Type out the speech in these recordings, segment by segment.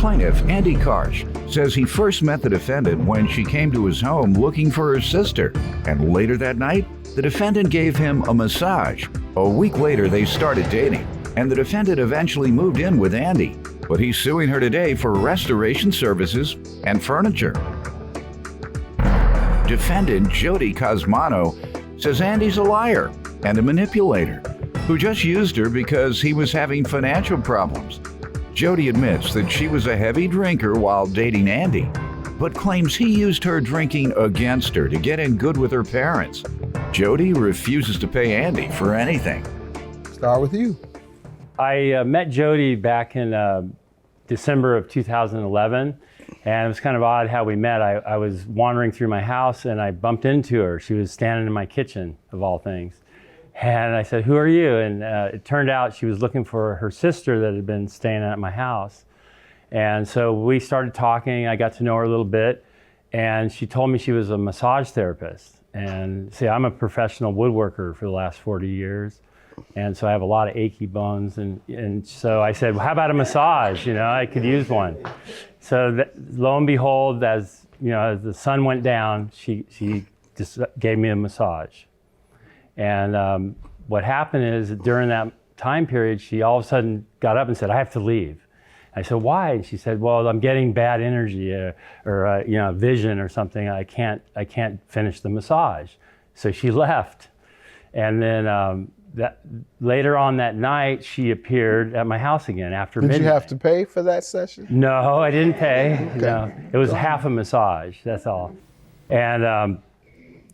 Plaintiff, Andy Karsh, says he first met the defendant when she came to his home looking for her sister, and later that night, the defendant gave him a massage. A week later, they started dating, and the defendant eventually moved in with Andy, but he's suing her today for restoration services and furniture. Defendant Jody Cosmano says Andy's a liar and a manipulator who just used her because he was having financial problems. Jody admits that she was a heavy drinker while dating Andy, but claims he used her drinking against her to get in good with her parents. Jody refuses to pay Andy for anything. Start with you. I met Jody back in December of 2011, and it was kind of odd how we met. I was wandering through my house and I bumped into her. She was standing in my kitchen, of all things. And I said, "Who are you?" And it turned out she was looking for her sister that had been staying at my house. And so we started talking. I got to know her a little bit, and she told me she was a massage therapist. And see, I'm a professional woodworker for the last 40 years. And so I have a lot of achy bones. And so I said, "Well, how about a massage? You know, I could use one." So lo and behold, as the sun went down, she just gave me a massage. And what happened is during that time period, she all of a sudden got up and said, "I have to leave." I said, "Why?" And she said, "Well, I'm getting bad energy or vision or something. I can't finish the massage." So she left. And then later on that night, she appeared at my house again after midnight. Did you have to pay for that session? No, I didn't pay. Okay. No, it was half a massage, that's all. And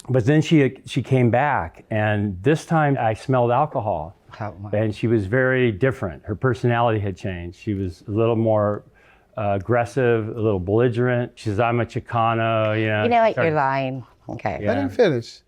but then she came back, and this time I smelled alcohol. And she was very different. Her personality had changed. She was a little more aggressive, a little belligerent. She says, "I'm a Chicano," You know what, you're lying. Okay. Yeah. I didn't finish.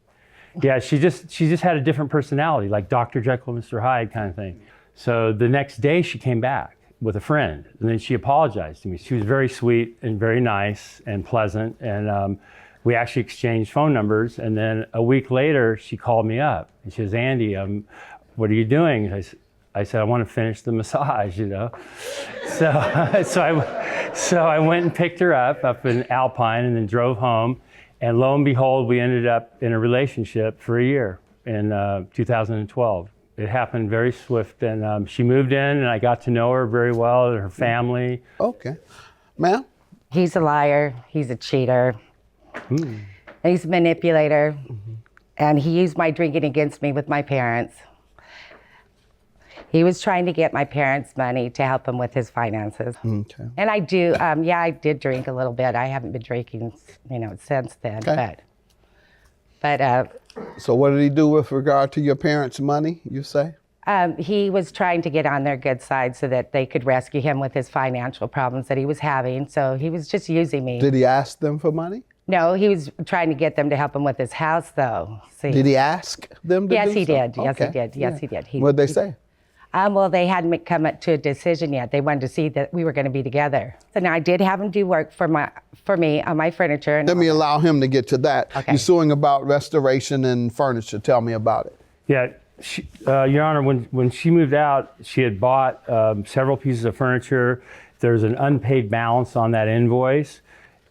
Yeah, she just had a different personality, like Dr. Jekyll, Mr. Hyde kind of thing. So the next day she came back with a friend, and then she apologized to me. She was very sweet and very nice and pleasant, and we actually exchanged phone numbers. And then a week later, she called me up, and she says, "Andy, what are you doing?" I said, "I want to finish the massage, So I went and picked her up in Alpine and then drove home. And lo and behold, we ended up in a relationship for a year in 2012. It happened very swift, and she moved in, and I got to know her very well, and her family. Okay. Ma'am? He's a liar. He's a cheater. He's a manipulator. And he used my drinking against me with my parents. He was trying to get my parents' money to help him with his finances. Okay. And I did drink a little bit. I haven't been drinking, since then. Okay. But So what did he do with regard to your parents' money, you say? he was trying to get on their good side so that they could rescue him with his financial problems that he was having. So he was just using me. Did he ask them for money? No, he was trying to get them to help him with his house, though. See? Did he ask them to Yes, do he so? did. Yes, Okay. he did. Yes, he did. What'd they say? Well, they hadn't come to a decision yet. They wanted to see that we were going to be together. So now I did have him do work for me on my furniture. And Let me allow him to get to that. Okay. You're suing about restoration and furniture. Tell me about it. Yeah, Your Honor, when she moved out, she had bought several pieces of furniture. There's an unpaid balance on that invoice.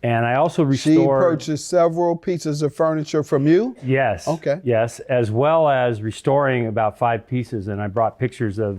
And I also restored... She purchased several pieces of furniture from you? Yes. Okay. Yes, as well as restoring about 5 pieces, and I brought pictures of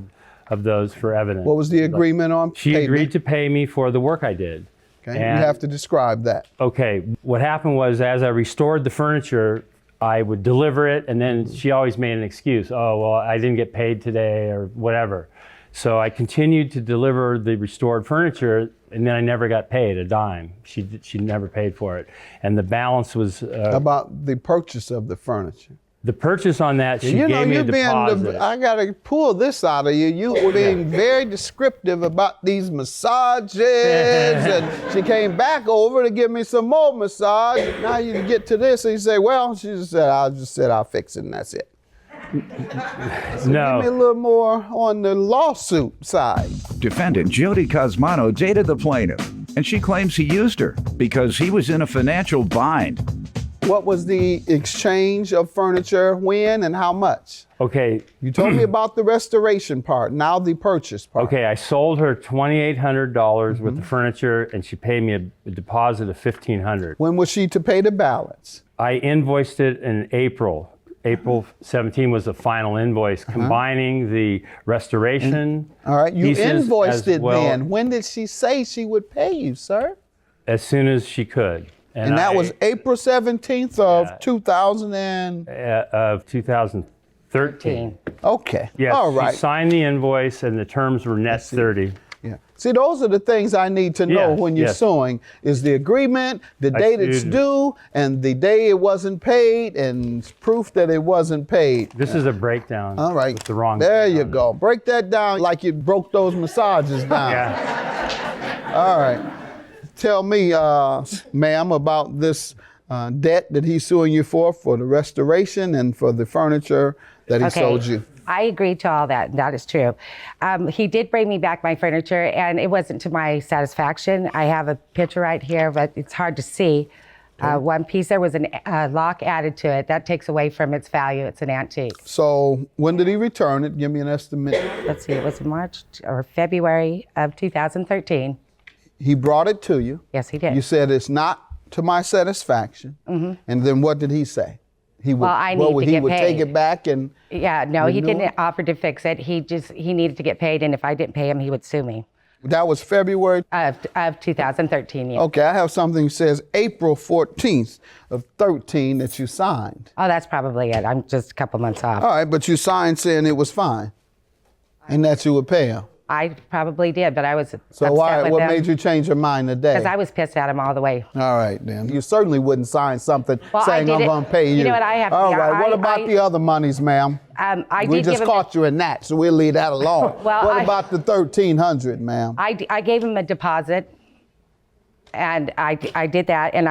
those for evidence. What was the agreement on She payment? agreed to pay me for the work I did. Okay, And- you have to describe that. Okay, what happened was as I restored the furniture, I would deliver it, and then she always made an excuse. Oh, well, I didn't get paid today or whatever. So I continued to deliver the restored furniture, and then I never got paid a dime. She never paid for it. And the balance was... About the purchase of the furniture. the purchase on that, she gave me a deposit. I got to pull this out of you. You were being very descriptive about these massages, and she came back over to give me some more massage. Now you get to this, and you say, well, she just said, I'll fix it, and that's it. So No. give me a little more on the lawsuit side. Defendant Jody Cosmano dated the plaintiff, and she claims he used her because he was in a financial bind. What was the exchange of furniture, when and how much? Okay. You told me about the restoration part, now the purchase part. Okay, I sold her $2,800 worth of furniture, and she paid me a deposit of $1,500. When was she to pay the balance? I invoiced it in April. April 17 was the final invoice, combining the restoration. All right, you pieces invoiced as it well, then. When did she say she would pay you, sir? as soon as she could. And that was April 17th of 2013. Okay. Yes, All right. she signed the invoice, and the terms were net 30. Yeah. See, those are the things I need to know Yes, when you're yes. suing, is the agreement, the date it's sued. due, and the day it wasn't paid, and proof that it wasn't paid. This is a breakdown. All right. With the wrong. There you on it. go. Break that down like you broke those massages down. Yeah. All right. Tell me, ma'am, about this debt that he's suing you for the restoration and for the furniture that he sold you. I agreed to all that. That is true. He did bring me back my furniture, and it wasn't to my satisfaction. I have a picture right here, but it's hard to see. One piece, there was a lock added to it. That takes away from its value. It's an antique. So when did he return it? Give me an estimate. Let's see, it was March or February of 2013. He brought it to you. Yes, he did. You said it's not to my satisfaction. And then what did he say? He would, Well, I need to he get would take paid. it back and Yeah, no, he renew didn't it? offer to fix it. He needed to get paid, and if I didn't pay him, he would sue me. that was February. Of 2013, yeah. Okay, I have something that says April 14th of 13 that you signed. Oh, that's probably it. I'm just a couple months off. All right, but you signed saying it was fine and that you would pay him. I probably did, but I was So upset with what him made you change your mind today? because I was pissed at him all the way. All right, then. You certainly wouldn't sign something Well, I saying did I'm it- going to pay you. you know what, I have- All yeah, right, what I- about I- the other monies, ma'am? I We did just give him. caught you in that, so we'll leave that alone. Well, what about the $1,300, ma'am? I gave him a deposit, and I did that, and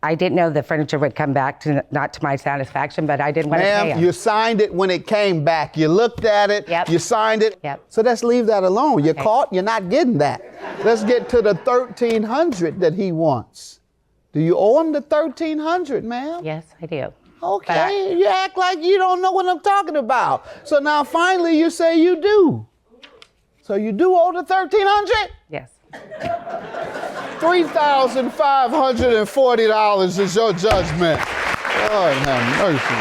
I didn't know the furniture would come back not to my satisfaction, but I didn't want to pay Ma'am, him. you signed it when it came back. You looked at it, Yep. you signed it. Yep. So let's leave that alone. You're caught, you're not getting that. Let's get to the $1,300 that he wants. Do you owe him the $1,300, ma'am? Yes, I do. Okay, you act like you don't know what I'm talking about. So now finally you say you do. So you do owe the $1,300? Yes. $3,540 is your judgment. Lord have mercy.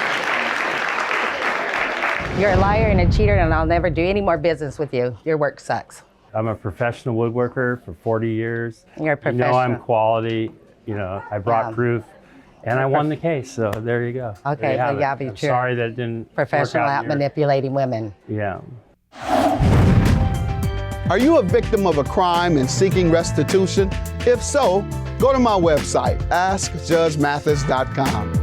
You're a liar and a cheater, and I'll never do any more business with you. Your work sucks. I'm a professional woodworker for 40 years. You're a You know I'm professional. quality. You know, I brought Yeah. proof, and I won the case. So there you go. Okay, There you have well, yeah, it. be I'm true. sorry that it didn't Professional work out at in your- manipulating women. Yeah. Are you a victim of a crime and seeking restitution? If so, go to my website, askjudgemathis.com.